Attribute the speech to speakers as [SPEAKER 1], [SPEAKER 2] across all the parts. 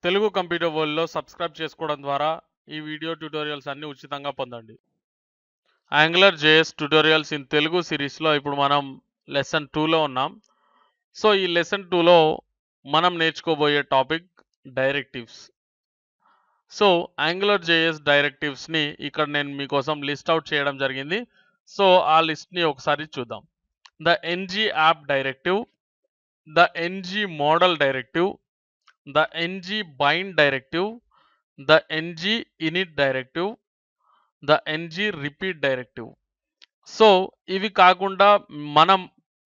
[SPEAKER 1] Telugu computer వరల్డ్‌లో subscribe చేసుకోవడం ద్వారా ఈ వీడియో ట్యుటోరియల్స్ అన్ని ఉచితంగా పొందండి. Angular JS tutorials in Telugu సిరీస్‌లో ఇప్పుడు మనం లెసన్ 2లో ఉన్నాం. సో ఈ లెసన్ 2లో మనం నేర్చుకోబోయే topic directives. So angular JS డైరెక్టివ్స్‌ని ఇక్కడ నేను మీకోసం లిస్ట్ అవుట్ చేయడం జరిగింది. సో ఆ లిస్ట్‌ని ఒకసారి చూద్దాం. The NG app directive, the NG model directive, the ng bind directive, the ng init directive, the ng repeat directive. So ఇవి కాకుండా మనం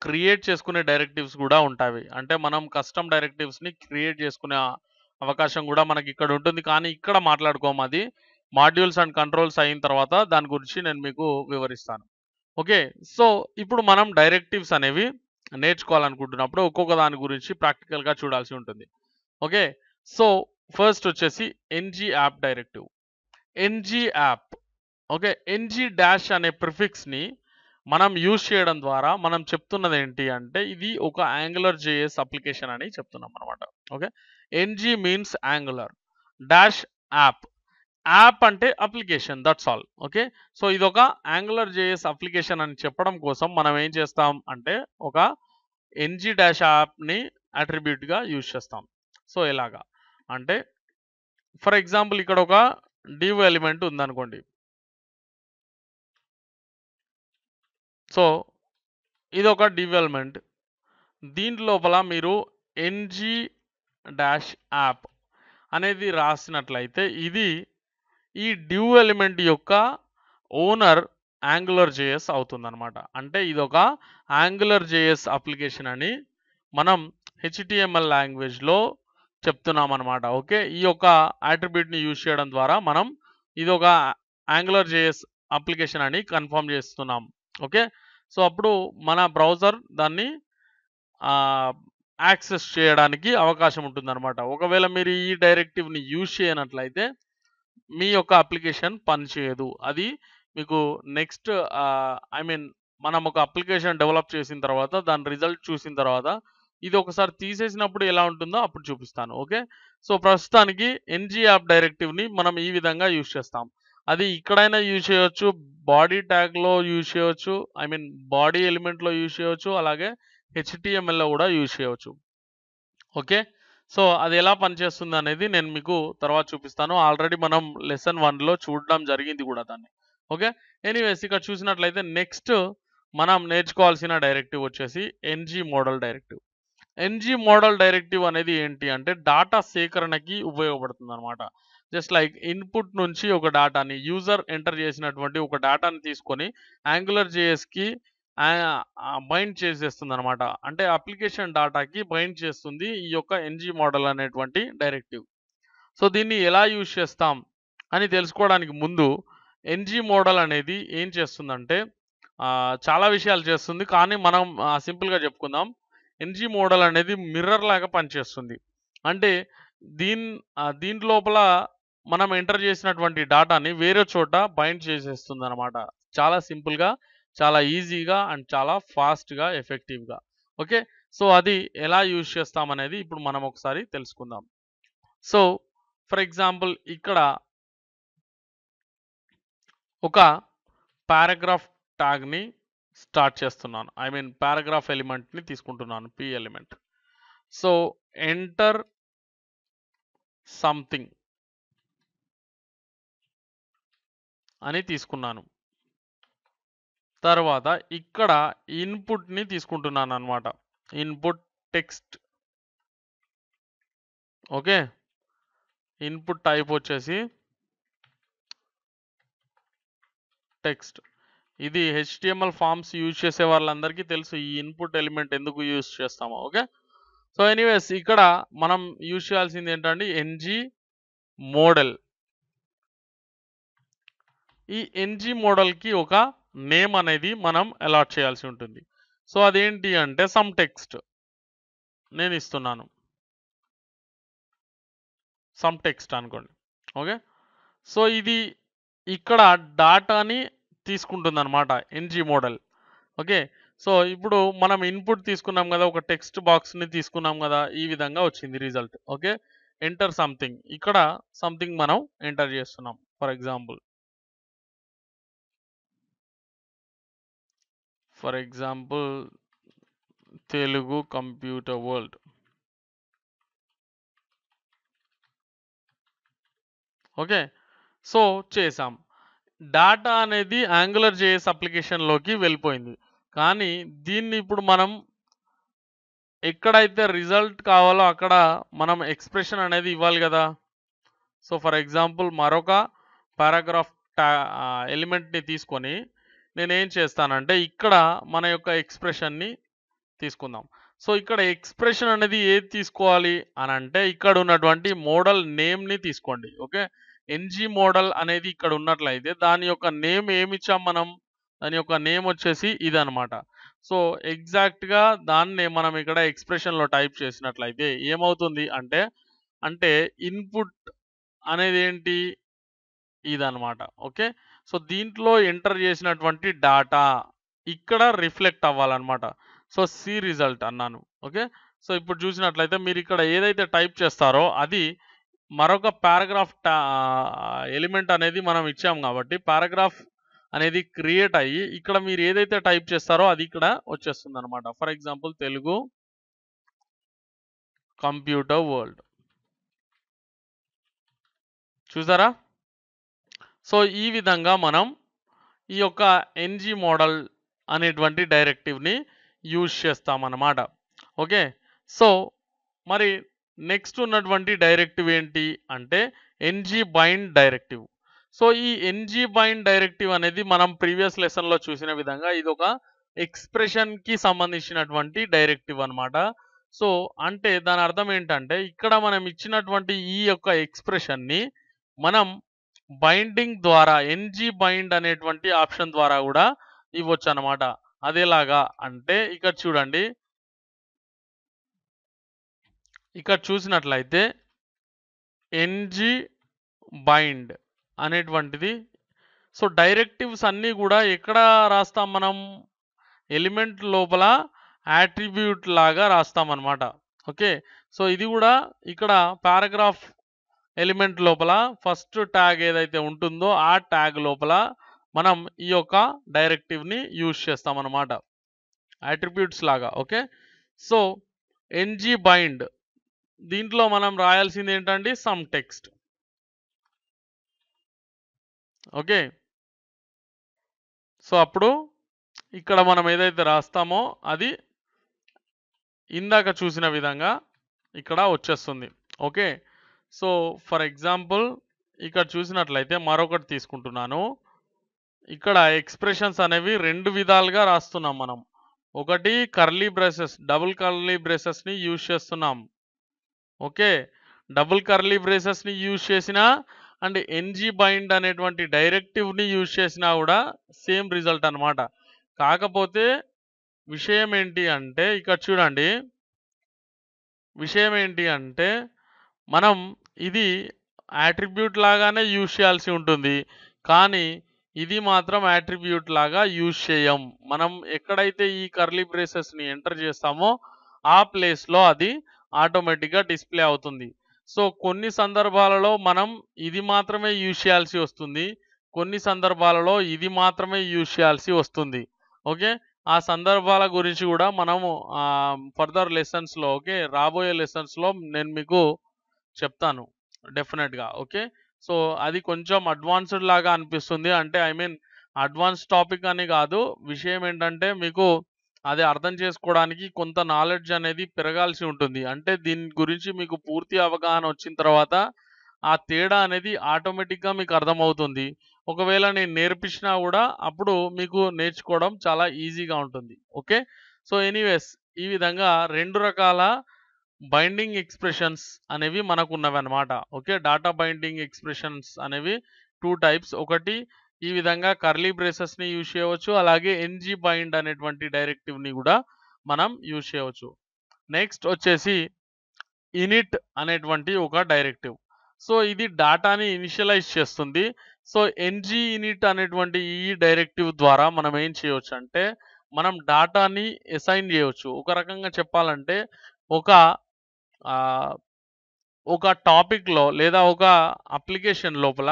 [SPEAKER 1] క్రియేట్ చేసుకునే డైరెక్టివ్స్ కూడా ఉంటాయి. అంటే మనం కస్టమ్ డైరెక్టివ్స్ని క్రియేట్ చేసుకునే అవకాశం కూడా మనకి ఇక్కడ ఉంటుంది. కానీ ఇక్కడ మాట్లాడుకోము, అది మాడ్యూల్స్ అండ్ కంట్రోల్స్ అయిన తర్వాత దాని గురించి నేను మీకు వివరిస్తాను. ఓకే, సో ఇప్పుడు మనం డైరెక్టివ్స్ అనేవి నేర్చుకోవాలనుకుంటున్నప్పుడు ఒక్కొక్క దాని గురించి ప్రాక్టికల్గా చూడాల్సి ఉంటుంది. ఓకే, సో ఫస్ట్ వచ్చేసి NG app directive. NG app, okay, NG dash అనే ప్రిఫిక్స్ని మనం యూజ్ చేయడం ద్వారా మనం చెప్తున్నది ఏంటి అంటే ఇది ఒక యాంగులర్ జేఎస్ అప్లికేషన్ అని చెప్తున్నాం అనమాట. Okay, NG means angular, dash app, app అంటే application, that's all. Okay, so ఇది ఒక యాంగులర్ జేఎస్ అప్లికేషన్ అని చెప్పడం కోసం మనం ఏం చేస్తాం అంటే ఒక ఎన్జీ డాష్ యాప్ని అట్రిబ్యూట్గా యూజ్ చేస్తాం. సో ఎలాగా అంటే ఫర్ ఎగ్జాంపుల్ ఇక్కడ ఒక డివ్ ఎలిమెంట్ ఉందనుకోండి. సో ఇది ఒక డివ్ ఎలిమెంట్, దీని లోపల మీరు ఎన్జీ డాష్ యాప్ అనేది రాసినట్లయితే ఇది ఈ డివ్ ఎలిమెంట్ యొక్క ఓనర్ యాంగులర్ జేఎస్ అవుతుందన్నమాట. అంటే ఇది ఒక యాంగులర్ జేఎస్ అప్లికేషన్ అని మనం HTML లాంగ్వేజ్లో చెప్తున్నాం అనమాట. ఓకే, ఈ యొక్క అట్రిబ్యూట్ని యూజ్ చేయడం ద్వారా మనం ఇది ఒక యాంగులర్ జేఎస్ అప్లికేషన్ అని కన్ఫర్మ్ చేస్తున్నాం. ఓకే, సో అప్పుడు మన బ్రౌజర్ దాన్ని యాక్సెస్ చేయడానికి అవకాశం ఉంటుందన్నమాట. ఒకవేళ మీరు ఈ డైరెక్టివ్ని యూజ్ చేయనట్లయితే మీ యొక్క అప్లికేషన్ పనిచేయదు. అది మీకు నెక్స్ట్ మనం ఒక అప్లికేషన్ డెవలప్ చేసిన తర్వాత దాని రిజల్ట్ చూసిన తర్వాత ఇది ఒకసారి తీసేసినప్పుడు ఎలా ఉంటుందో అప్పుడు చూపిస్తాను. ఓకే, సో ప్రస్తుతానికి ఎన్జీ యాప్ డైరెక్టివ్ని మనం ఈ విధంగా యూజ్ చేస్తాం. అది ఇక్కడైనా యూజ్ చేయొచ్చు, బాడీ ట్యాగ్లో యూజ్ చేయొచ్చు, బాడీ ఎలిమెంట్లో యూజ్ చేయొచ్చు, అలాగే HTMLలో కూడా యూజ్ చేయవచ్చు. ఓకే, సో అది ఎలా పనిచేస్తుంది అనేది నేను మీకు తర్వాత చూపిస్తాను. ఆల్రెడీ మనం లెసన్ 1లో చూడడం జరిగింది కూడా దాన్ని. ఓకే, ఎనీవేస్ ఇక్కడ చూసినట్లయితే నెక్స్ట్ మనం నేర్చుకోవాల్సిన డైరెక్టివ్ వచ్చేసి NG model directive. NG model directive అనేది ఏంటి అంటే డాటా సేకరణకి ఉపయోగపడుతుంది అనమాట. జస్ట్ లైక్ ఇన్పుట్ నుంచి ఒక డాటాని యూజర్ ఎంటర్ చేసినటువంటి ఒక డాటాని తీసుకొని యాంగులర్ జేఎస్కి బైండ్ చేసేస్తుంది అనమాట. అంటే అప్లికేషన్ డాటాకి బైండ్ చేస్తుంది ఈ యొక్క ఎన్జీ మోడల్ అనేటువంటి డైరెక్టివ్. సో దీన్ని ఎలా యూజ్ చేస్తాం అని తెలుసుకోవడానికి ముందు ఎన్జీ మోడల్ అనేది ఏం చేస్తుందంటే చాలా విషయాలు చేస్తుంది, కానీ మనం సింపుల్గా చెప్పుకుందాం. ఎన్జీ మోడల్ అనేది మిర్రర్ లాగా పనిచేస్తుంది. అంటే దీని లోపల మనం ఎంటర్ చేసినటువంటి డాటాని వేరే చోట బైండ్ చేసేస్తుంది అనమాట. చాలా సింపుల్గా, చాలా ఈజీగా అండ్ చాలా ఫాస్ట్గా, ఎఫెక్టివ్గా. ఓకే, సో అది ఎలా యూజ్ చేస్తామనేది ఇప్పుడు మనం ఒకసారి తెలుసుకుందాం. సో ఫర్ ఎగ్జాంపుల్ ఇక్కడ ఒక పారాగ్రాఫ్ ట్యాగ్ని స్టార్ట్ చేస్తున్నాను. పారాగ్రాఫ్ ఎలిమెంట్ని తీసుకుంటున్నాను, P element. So enter something అని తీసుకున్నాను. తర్వాత ఇక్కడ ఇన్పుట్ని తీసుకుంటున్నాను అనమాట, input text. Okay, input type వచ్చేసి టెక్స్ట్. ఇది HTML ఫామ్స్ యూజ్ చేసే వాళ్ళందరికీ తెలుసు ఈ ఇన్పుట్ ఎలిమెంట్ ఎందుకు యూజ్ చేస్తామో. ఓకే, సో ఎనీవేస్ ఇక్కడ మనం యూజ్ చేయాల్సింది ఏంటంటే ఎన్జీ మోడల్. ఈ ఎన్జీ మోడల్కి ఒక నేమ్ అనేది మనం అలాట్ చేయాల్సి ఉంటుంది. సో అదేంటి అంటే సమ్ టెక్స్ట్ నేను ఇస్తున్నాను, సమ్ టెక్స్ట్ అనుకోండి. ఓకే, సో ఇది ఇక్కడ డాటాని తీసుకుంటుంది అనమాట ఎన్జీ మోడల్. ఓకే, సో ఇప్పుడు మనం ఇన్పుట్ తీసుకున్నాం కదా, ఒక టెక్స్ట్ బాక్స్ని తీసుకున్నాం కదా, ఈ విధంగా వచ్చింది రిజల్ట్. Okay, enter something. ఇక్కడ సంథింగ్ మనం ఎంటర్ చేస్తున్నాం. For example Telugu computer world. Okay. So చేసాం. డాటా అనేది యాంగులర్ జేఎస్ అప్లికేషన్‌లోకి వెళ్ళిపోయింది. కానీ దీన్ని ఇప్పుడు మనం ఎక్కడైతే రిజల్ట్ కావాలో అక్కడ మనం ఎక్స్‌ప్రెషన్ అనేది ఇవ్వాలి గదా! సో ఫర్ ఎగ్జాంపుల్ మరొక పారాగ్రాఫ్ ఎలిమెంట్‌ని తీసుకొని నేనేం చేస్తానంటే ఇక్కడ మన యొక్క ఎక్స్‌ప్రెషన్‌ని తీసుకుందాం. సో ఇక్కడ ఎక్స్‌ప్రెషన్ అనేది ఏది తీసుకోవాలి అనంటే ఇక్కడ ఉన్నటువంటి మోడల్ నేమ్‌ని తీసుకోండి. ఓకే. ఎన్‌జీ మోడల్ అనేది ఇక్కడ ఉన్నట్లయితే దాని యొక్క నేమ్ ఏమిచ్చాం మనం? దాని యొక్క నేమ్ వచ్చేసి ఇదనమాట. సో ఎగ్జాక్ట్‌గా దాన్నే మనం ఇక్కడ ఎక్స్‌ప్రెషన్‌లో టైప్ చేసినట్లయితే ఏమవుతుంది అంటే, అంటే ఇన్‌పుట్ అనేదేంటి? ఇదనమాట. ఓకే. సో దీంట్లో ఎంటర్ చేసినటువంటి డాటా ఇక్కడ రిఫ్లెక్ట్ అవ్వాలన్నమాట. సో సి రిజల్ట్ అన్నాను. ఓకే. సో ఇప్పుడు చూసినట్లయితే మీరు ఇక్కడ ఏదైతే టైప్ చేస్తారో అది మరొక పారాగ్రాఫ్ ఎలిమెంట్ అనేది మనం ఇచ్చాం కాబట్టి పారాగ్రాఫ్ అనేది క్రియేట్ అయ్యి ఇక్కడ మీరు ఏదైతే టైప్ చేస్తారో అది ఇక్కడ వచ్చేస్తుందన్నమాట. For example Telugu computer world. చూసారా? సో ఈ విధంగా మనం ఈ యొక్క ఎన్‌జీ మోడల్ అనేటువంటి డైరెక్టివ్‌ని యూజ్ చేస్తామన్నమాట. ఓకే. సో మరి నెక్స్ట్ ఉన్నటువంటి డైరెక్టివ్ ఏంటి అంటే ఎన్‌జీ బైండ్ డైరెక్టివ్. సో ఈ ఎన్‌జీ బైండ్ డైరెక్టివ్ అనేది మనం ప్రీవియస్ లెసన్‌లో చూసిన విధంగా ఇదొక ఎక్స్‌ప్రెషన్‌కి సంబంధించినటువంటి డైరెక్టివ్ అన్నమాట. సో అంటే దాని అర్థం ఏంటంటే ఇక్కడ మనం ఇచ్చినటువంటి ఈ యొక్క ఎక్స్‌ప్రెషన్‌ని మనం బైండింగ్ ద్వారా ఎన్‌జీ బైండ్ అనేటువంటి ఆప్షన్ ద్వారా కూడా ఇవ్వొచ్చన్నమాట. అదెలాగా అంటే ఇక్కడ చూడండి. ఇక్కడ చూసినట్లయితే ఎన్‌జీ బైండ్ అనేటువంటిది సో డైరెక్టివ్స్ అన్నీ కూడా ఎక్కడ రాస్తాం మనం? ఎలిమెంట్ లోపల యాట్రిబ్యూట్ లాగా రాస్తామన్నమాట. ఓకే. సో ఇది కూడా ఇక్కడ పారాగ్రాఫ్ ఎలిమెంట్ లోపల ఫస్ట్ ట్యాగ్ ఏదైతే ఉంటుందో ఆ ట్యాగ్ లోపల మనం ఈ యొక్క డైరెక్టివ్‌ని యూజ్ చేస్తామన్నమాట. యాట్రిబ్యూట్స్ లాగా. ఓకే. సో ఎన్‌జీ బైండ్ దీంట్లో మనం రాయాల్సింది ఏంటండి? Some text. ఓకే. సో అప్పుడు ఇక్కడ మనం ఏదైతే రాస్తామో అది ఇందాక చూసిన విధంగా ఇక్కడ వచ్చేస్తుంది. ఓకే. సో ఫర్ ఎగ్జాంపుల్ ఇక్కడ చూసినట్లయితే మరొకటి తీసుకుంటున్నాను. ఇక్కడ ఎక్స్‌ప్రెషన్స్ అనేవి 2 విధాలుగా రాస్తున్నాం మనం. ఒకటి కర్లీ బ్రేసెస్, డబుల్ కర్లీ బ్రేసెస్‌ని యూజ్ చేస్తున్నాం. ఓకే. డబుల్ కర్లీ బ్రేసెస్‌ని యూజ్ చేసినా అండ్ ఎన్‌జీ బైండ్ అనేటువంటి డైరెక్టివ్‌ని యూజ్ చేసినా కూడా సేమ్ రిజల్ట్ అన్నమాట. కాకపోతే విషయం ఏంటి అంటే ఇక్కడ చూడండి. విషయం ఏంటి అంటే మనం ఇది యాట్రిబ్యూట్ లాగానే యూజ్ చేయాల్సి ఉంటుంది. కానీ ఇది మాత్రం యాట్రిబ్యూట్ లాగా యూజ్ చేయం. మనం ఎక్కడైతే ఈ కర్లీ బ్రేసెస్‌ని ఎంటర్ చేస్తామో ఆ ప్లేస్‌లో అది ఆటోమేటిక్‌గా డిస్‌ప్లే అవుతుంది. సో కొన్ని సందర్భాలలో మనం ఇది మాత్రమే యూజ్ చేయాల్సి వస్తుంది. కొన్ని సందర్భాలలో ఇది మాత్రమే యూజ్ చేయాల్సి వస్తుంది. ఓకే. ఆ సందర్భాల గురించి కూడా మనము ఫర్దర్ లెసన్స్‌లో ఓకే. రాబోయే లెసన్స్‌లో నేను మీకు చెప్తాను డెఫినెట్‌గా. ఓకే. సో అది కొంచెం అడ్వాన్స్‌డ్ లాగా అనిపిస్తుంది. అంటే ఐ మీన్ అడ్వాన్స్ టాపిక్ అని కాదు. విషయం ఏంటంటే మీకు అది అర్థం చేసుకోవడానికి కొంత నాలెడ్జ్ అనేది పెరగాల్సి ఉంటుంది. అంటే దీని గురించి మీకు పూర్తి అవగాహన వచ్చిన తర్వాత ఆ తేడా అనేది ఆటోమేటిక్‌గా మీకు అర్థమవుతుంది. ఒకవేళ నేను నేర్పించినా కూడా అప్పుడు మీకు నేర్చుకోవడం చాలా ఈజీగా ఉంటుంది. ఓకే. సో ఎనీవేస్ ఈ విధంగా 2 రకాల బైండింగ్ ఎక్స్‌ప్రెషన్స్ అనేవి మనకున్నవన్నమాట. ఓకే. డాటా బైండింగ్ ఎక్స్‌ప్రెషన్స్ అనేవి 2 టైప్స్. ఒకటి ఈ విధంగా కర్లీ బ్రేసెస్‌ని యూజ్ చేయవచ్చు. అలాగే ఎన్‌జీ బైండ్ అనేటువంటి డైరెక్టివ్‌ని కూడా మనం యూజ్ చేయవచ్చు. నెక్స్ట్ వచ్చేసి ఇనిట్ అనేటువంటి ఒక డైరెక్టివ్. సో ఇది డాటాని ఇనిషియలైజ్ చేస్తుంది. సో ఎన్‌జీ ఇనిట్ అనేటువంటి ఈ డైరెక్టివ్ ద్వారా మనం ఏం చేయొచ్చంటే మనం డాటాని అసైన్ చేయొచ్చు. ఒక రకంగా చెప్పాలంటే ఒక ఆహ్ ఒక టాపిక్‌లో లేదా ఒక అప్లికేషన్ లోపల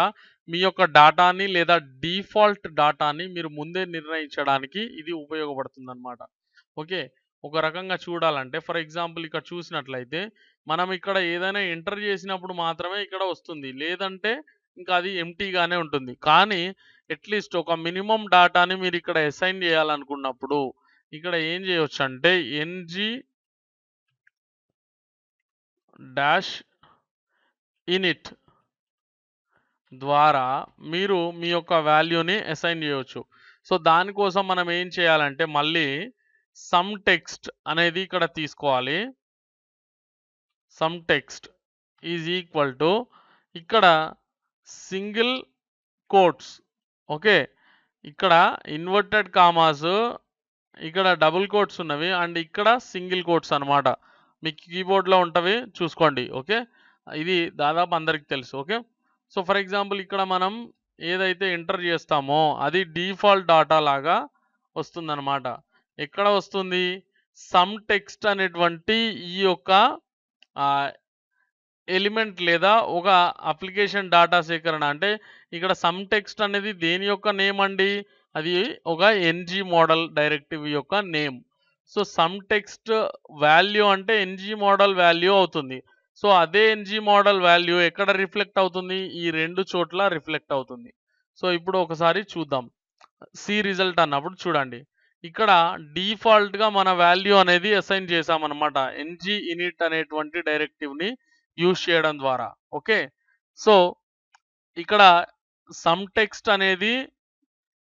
[SPEAKER 1] మీ యొక్క డాటాని లేదా డిఫాల్ట్ డాటాని మీరు ముందే నిర్ణయించడానికి ఇది ఉపయోగపడుతుందన్నమాట. ఓకే. ఒక రకంగా చూడాలంటే ఫర్ ఎగ్జాంపుల్ ఇక్కడ చూసినట్లయితే మనం ఇక్కడ ఏదైనా ఎంటర్ చేసినప్పుడు మాత్రమే ఇక్కడ వస్తుంది. లేదంటే ఇంకా అది ఎంప్టీగానే ఉంటుంది. కానీ అట్‌లీస్ట్ ఒక మినిమమ్ డాటాని మీరు ఇక్కడ అసైన్ చేయాలనుకున్నప్పుడు ఇక్కడ ఏం చేయొచ్చంటే ఎన్‌జీ డాష్ ఇనిట్ ద్వారా మీరు మీ యొక్క వాల్యూని అసైన్ చేయొచ్చు. సో, దానికోసం మనం ఏం చేయాలంటే మళ్ళీ సమ్ టెక్స్ట్ అనేది ఇక్కడ తీసుకోవాలి. Some text is equal to ఇక్కడ సింగిల్ కోట్స్. ఓకే. ఇక్కడ ఇన్వర్టెడ్ కామాస్, ఇక్కడ డబుల్ కోట్స్ ఉన్నవి అండ్ ఇక్కడ సింగిల్ కోట్స్ అన్నమాట. మీకు కీబోర్డ్‌లో ఉంటవి చూసుకోండి. ఓకే. ఇది దాదాపు అందరికి తెలుసు. ఓకే. సో, ఫర్ ఎగ్జాంపుల్ ఇక్కడ మనం ఏదైతే ఎంటర్ చేస్తామో అది డిఫాల్ట్ డాటా లాగా వస్తుందన్నమాట. ఎక్కడ వస్తుంది? సమ్ టెక్స్ట్ అనేటువంటి ఈ యొక్క ఆహ్, ఎలిమెంట్ లేదా ఒక అప్లికేషన్ డాటా సేకరణ అంటే ఇక్కడ సమ్ టెక్స్ట్ అనేది దేని యొక్క నేమ్ అండి? అది ఒక ఎన్‌జీ మోడల్ డైరెక్టివ్ యొక్క name. So, some text value అంటే ఎన్‌జీ మోడల్ వాల్యూ అవుతుంది. సో, అదే ఎన్‌జీ మోడల్ వాల్యూ ఎక్కడ రిఫ్లెక్ట్ అవుతుంది? ఈ 2 చోట్ల రిఫ్లెక్ట్ అవుతుంది. సో, ఇప్పుడు ఒకసారి చూద్దాం. సి రిజల్ట్ అన్నప్పుడు చూడండి. ఇక్కడ డిఫాల్ట్‌గా మన వాల్యూ అనేది అసైన్ చేశామన్నమాట. ఎన్‌జీ ఇనిట్ అనేటువంటి డైరెక్టివ్‌ని యూజ్ చేయడం ద్వారా. ఓకే. సో, ఇక్కడ సమ్ టెక్స్ట్ అనేది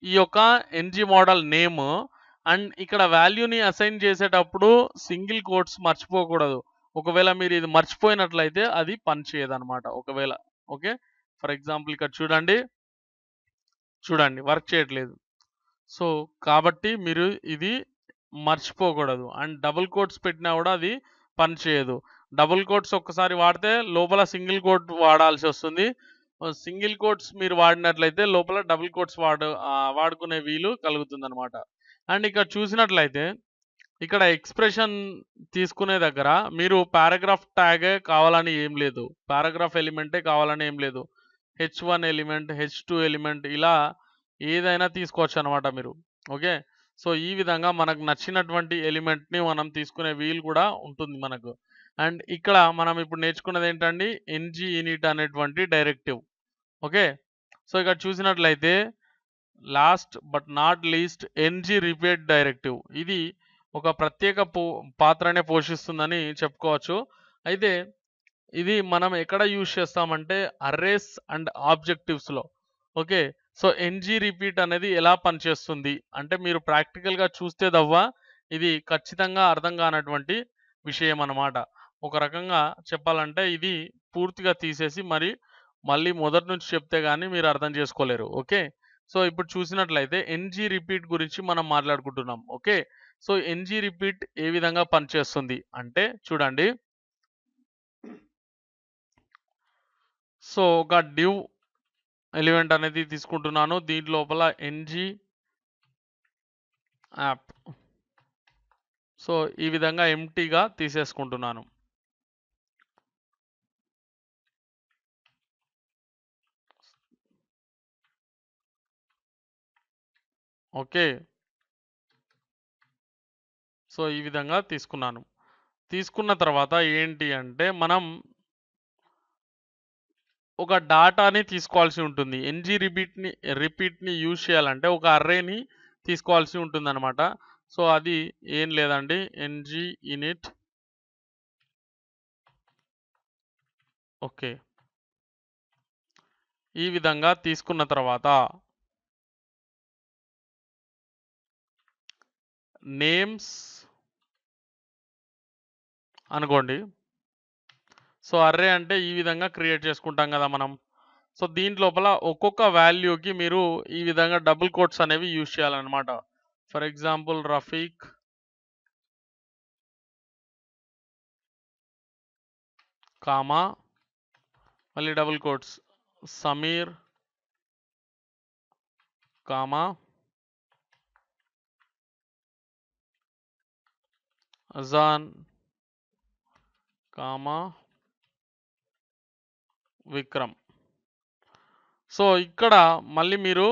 [SPEAKER 1] ఈ యొక్క ఎన్‌జీ మోడల్ నేమ్ అండ్ ఇక్కడ వాల్యూని అసైన్ చేసేటప్పుడు సింగిల్ కోట్స్ మర్చిపోకూడదు. ఒకవేళ మీరు ఇది మర్చిపోయినట్లయితే అది పనిచేయదన్నమాట ఒకవేళ. ఓకే. ఫర్ ఎగ్జాంపుల్ ఇక్కడ చూడండి. చూడండి వర్క్ చేయట్లేదు. సో, కాబట్టి మీరు ఇది మర్చిపోకూడదు. అండ్ డబుల్ కోట్స్ పెట్టినా గూడా అది పనిచేయదు. డబుల్ కోట్స్ ఒక్కసారి వాడితే లోపల సింగిల్ కోట్ వాడాల్సొస్తుంది. సింగిల్ కోట్స్ మీరు వాడినట్లయితే లోపల డబుల్ కోట్స్ వాడుకునే వీలు కలుగుతుందనమాట. అండ్ ఇక్కడ చూసినట్లయితే ఇక్కడ ఎక్స్‌ప్రెషన్ తీసుకునే దగ్గర మీరు పారాగ్రాఫ్ ట్యాగే కావాలని ఏం లేదు. పారాగ్రాఫ్ ఎలిమెంటే కావాలని ఏం లేదు. హెచ్1 ఎలిమెంట్, హెచ్2 ఎలిమెంట్ ఇలా ఏదైనా తీసుకోవచ్చనమాట మీరు. ఓకే. సో, ఈ విధంగా మనకు నచ్చినటువంటి ఎలిమెంట్‌ని మనం తీసుకునే వీలు కూడా ఉంటుంది మనకు. అండ్ ఇక్కడ మనం ఇప్పుడు నేర్చుకున్నదేంటండి? ఎన్‌జీ ఇనిట్ అనేటువంటి డైరెక్టివ్. ఓకే. సో, ఇక్కడ చూసినట్లయితే last but not least NG repeat directive. ఇది ఒక ప్రత్యేక పాత్రనే పోషిస్తుందని చెప్పుకోవచ్చు. అయితే ఇది మనం ఎక్కడ యూజ్ చేస్తామంటే అర్రేస్ అండ్ ఆబ్జెక్టివ్స్‌లో. ఓకే. సో, ఎన్‌జీ రిపీట్ అనేది ఎలా పనిచేస్తుంది? అంటే మీరు ప్రాక్టికల్‌గా చూస్తే తవ్వ ఇది ఖచ్చితంగా అర్థం కానటువంటి విషయం అన్నమాట. ఒక రకంగా చెప్పాలంటే ఇది పూర్తిగా తీసేసి మళ్ళీ మొదటి నుంచి చెప్తే గాని మీరు అర్థం చేసుకోలేరు. ఓకే. సో, ఇప్పుడు చూసినట్లయితే ఎన్‌జీ రిపీట్ గురించి మనం మాట్లాడుకుంటున్నాం. ఓకే. సో, ఎన్‌జీ రిపీట్ ఏ విధంగా పనిచేస్తుంది అంటే చూడండి. సో, ఒక డివ్ ఎలిమెంట్ అనేది తీసుకుంటున్నాను. దీని లోపల ఎన్‌జీ యాప్. సో, ఈ విధంగా ఎంప్టీగా తీసేసుకుంటున్నాను. ఓకే. సో, ఈ విధంగా తీసుకున్నాను. తీసుకున్న తర్వాత ఏంటి అంటే మనం ఒక డాటాని తీసుకోవాల్సి ఉంటుంది. ఎన్‌జీ రిపీట్‌ని యూజ్ చేయాలంటే ఒక అర్రేని తీసుకోవాల్సి ఉంటుందన్నమాట. సో, అది ఏం లేదండి ఎన్‌జీ ఇనిట్. ఓకే. ఈ విధంగా తీసుకున్న తర్వాత నేమ్స్ అనుకోండి. సో, అర్రే అంటే ఈ విధంగా క్రియేట్ చేసుకుంటాం గదా మనం. సో, దీంట్లోపల ఒక్కొక్క వాల్యూకి మీరు ఈ విధంగా డబుల్ కోట్స్ అనేవి యూజ్ చేయాలన్నమాట. ఫర్ ఎగ్జాంపుల్ రఫీక్, కామా మళ్ళీ double quotes Sameer, comma Azan, comma Vikram. So ఇక్కడ మళ్ళీ మీరు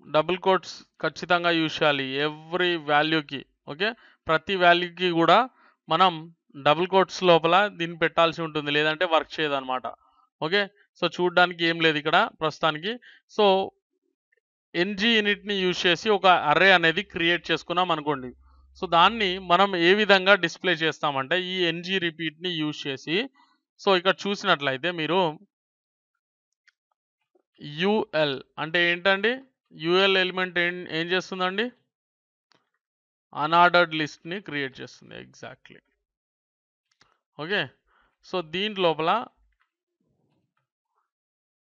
[SPEAKER 1] డబుల్ కోట్స్ ఖచ్చితంగా యూజ్ చేయాలి ఎవ్రీ వాల్యూకి. ఓకే, ప్రతి వాల్యూకి కూడా మనం డబుల్ కోట్స్ లోపల దీన్ని పెట్టాల్సి ఉంటుంది, లేదంటే వర్క్ చేయదన్నమాట. ఓకే, సో చూడడానికి ఏం లేదు ఇక్కడ ప్రస్తుతానికి. సో ఎన్జీ యూనిట్ని యూజ్ చేసి ఒక అర్రే అనేది క్రియేట్ చేసుకున్నాం అనుకోండి. సో దాన్ని మనం ఏ విధంగా డిస్ప్లే చేస్తామంటే ఈ ఎన్జీ రిపీట్ని యూజ్ చేసి, సో ఇక్కడ చూసినట్లయితే మీరు యూఎల్ అంటే ఏంటండి? యూఎల్ ఎలిమెంట్ ఏం చేస్తుందండి? అన్ఆర్డర్డ్ లిస్ట్ని క్రియేట్ చేస్తుంది. ఎగ్జాక్ట్లీ. ఓకే, సో దీని లోపల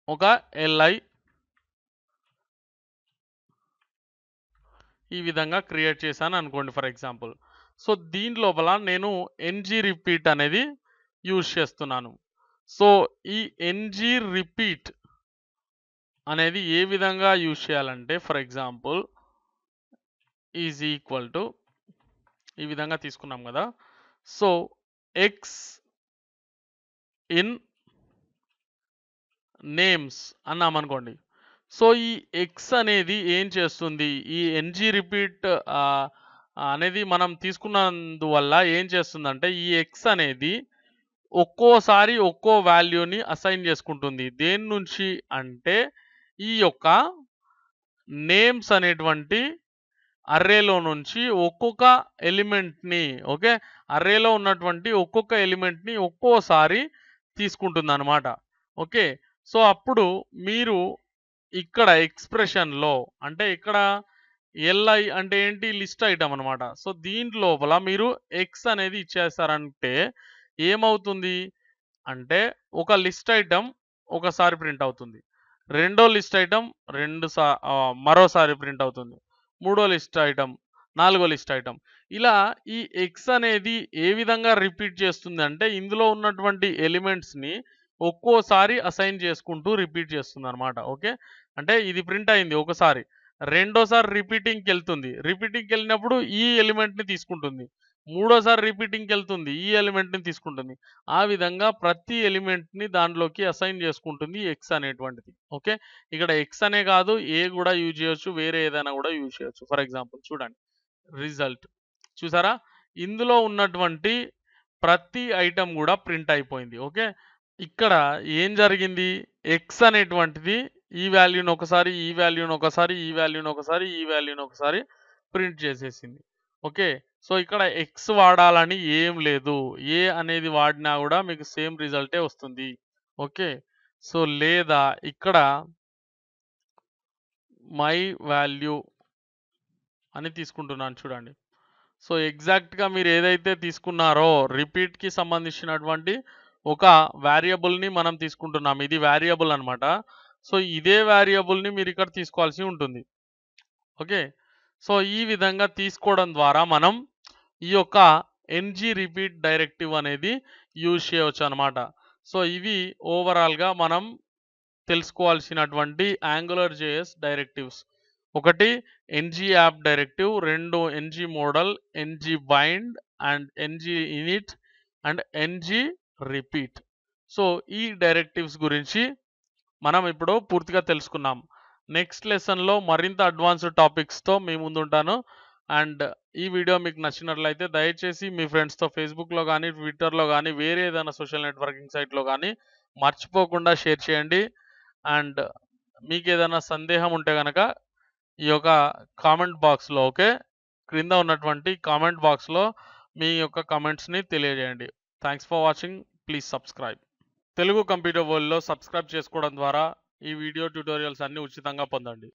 [SPEAKER 1] ఒక ఎల్ఐ ఈ విధంగా క్రియేట్ చేశాను అనుకోండి ఫర్ ఎగ్జాంపుల్. సో దీని లోపల నేను ఎన్జీ రిపీట్ అనేది యూజ్ చేస్తున్నాను. సో ఈ ఎన్జీ రిపీట్ అనేది ఏ విధంగా యూజ్ చేయాలంటే for example is equal to ఈ విధంగా తీసుకున్నాం కదా. సో ఎక్స్ ఇన్ నేమ్స్ అన్నాం అనుకోండి. సో ఈ ఎక్స్ అనేది ఏం చేస్తుంది? ఈ ఎన్జీ రిపీట్ అనేది మనం తీసుకున్నందువల్ల ఏం చేస్తుందంటే ఈ ఎక్స్ అనేది ఒక్కోసారి ఒక్కో వాల్యూని అసైన్ చేసుకుంటుంది. దేని నుంచి అంటే ఈ యొక్క నేమ్స్ అనేటువంటి అర్రేలో నుంచి ఒక్కొక్క ఎలిమెంట్ని, ఓకే, అర్రేలో ఉన్నటువంటి ఒక్కొక్క ఎలిమెంట్ని ఒక్కోసారి తీసుకుంటుంది అనమాట. ఓకే, సో అప్పుడు మీరు ఇక్కడ ఎక్స్ప్రెషన్లో అంటే ఇక్కడ ఎల్ఐ అంటే ఏంటి? లిస్ట్ ఐటమ్ అనమాట. సో దీని లోపల మీరు ఎక్స్ అనేది ఇచ్చేస్తారంటే ఏమవుతుంది అంటే ఒక లిస్ట్ ఐటమ్ ఒకసారి ప్రింట్ అవుతుంది, రెండో లిస్ట్ ఐటమ్ మరోసారి ప్రింట్ అవుతుంది, మూడో లిస్ట్ ఐటమ్, నాలుగో లిస్ట్ ఐటమ్. ఇలా ఈ ఎక్స్ అనేది ఏ విధంగా రిపీట్ చేస్తుంది అంటే ఇందులో ఉన్నటువంటి ఎలిమెంట్స్ని ఒక్కోసారి అసైన్ చేసుకుంటూ రిపీట్ చేస్తుంది అనమాట. ఓకే, అంటే ఇది ప్రింట్ అయింది ఒకసారి, రెండోసారి రిపీటింగ్కి వెళ్తుంది, రిపీటింగ్కి వెళ్ళినప్పుడు ఈ ఎలిమెంట్ని తీసుకుంటుంది, మూడోసారి రిపీటింగ్కి వెళ్తుంది, ఈ ఎలిమెంట్ని తీసుకుంటుంది. ఆ విధంగా ప్రతి ఎలిమెంట్ని దాంట్లోకి అసైన్ చేసుకుంటుంది ఎక్స్ అనేటువంటిది. ఓకే, ఇక్కడ ఎక్స్ అనే కాదు ఏ కూడా యూజ్ చేయొచ్చు, వేరే ఏదైనా కూడా యూజ్ చేయొచ్చు. ఫర్ ఎగ్జాంపుల్ చూడండి రిజల్ట్ చూసారా, ఇందులో ఉన్నటువంటి ప్రతి ఐటమ్ కూడా ప్రింట్ అయిపోయింది. ఓకే, ఇక్కడ ఏం జరిగింది? ఎక్స్ అనేటువంటిది ఈ వాల్యూని ఒకసారి, ఈ వాల్యూని ఒకసారి, ఈ వాల్యూని ఒకసారి, ఈ వాల్యూని ఒకసారి ప్రింట్ చేసేసింది. ఓకే, సో ఇక్కడ ఎక్స్ వాడాలని ఏం లేదు, ఏ అనేది వాడినా కూడా మీకు సేమ్ రిజల్టే వస్తుంది. ఓకే, సో లేదా ఇక్కడ మై వాల్యూ అని తీసుకుంటున్నాను చూడండి. సో ఎగ్జాక్ట్గా మీరు ఏదైతే తీసుకున్నారో రిపీట్కి సంబంధించినటువంటి ఒక వేరియబుల్ని మనం తీసుకుంటున్నాం, ఇది వేరియబుల్ అనమాట. సో ఇదే వేరియబుల్ని మీరు ఇక్కడ తీసుకోవాల్సి ఉంటుంది. ఓకే, సో ఈ విధంగా తీసుకోవడం ద్వారా మనం ఈ యొక్క ఎన్జీ రిపీట్ డైరెక్టివ్ అనేది యూజ్ చేయవచ్చు అనమాట. సో ఇవి ఓవరాల్గా మనం తెలుసుకోవాల్సినటువంటి యాంగులర్ జేఎస్ డైరెక్టివ్స్. ఒకటి ఎన్జీ యాప్ డైరెక్టివ్, రెండు NG model, NG bind and NG init and NG repeat. సో ఈ డైరెక్టివ్స్ గురించి మనం ఇప్పుడు పూర్తిగా తెలుసుకున్నాం. నెక్స్ట్ లెసన్లో మరింత అడ్వాన్స్డ్ టాపిక్స్తో మీ ముందుంటాను. అండ్ ఈ వీడియో మీకు నచ్చినట్లయితే దయచేసి మీ ఫ్రెండ్స్తో ఫేస్బుక్లో కానీ, ట్విట్టర్లో కానీ, వేరే ఏదైనా సోషల్ నెట్వర్కింగ్ సైట్లో కానీ మర్చిపోకుండా షేర్ చేయండి. అండ్ మీకు ఏదైనా సందేహం ఉంటే కనుక ఈ యొక్క కామెంట్ బాక్స్లో, ఓకే, క్రింద ఉన్నటువంటి కామెంట్ బాక్స్లో మీ యొక్క కామెంట్స్ని తెలియజేయండి. Thanks for watching. Please subscribe. Telugu computer వరల్డ్లో సబ్స్క్రైబ్ చేసుకోవడం ద్వారా ఈ వీడియో ట్యూటోరియల్స్ అన్ని ఉచితంగా పొందండి.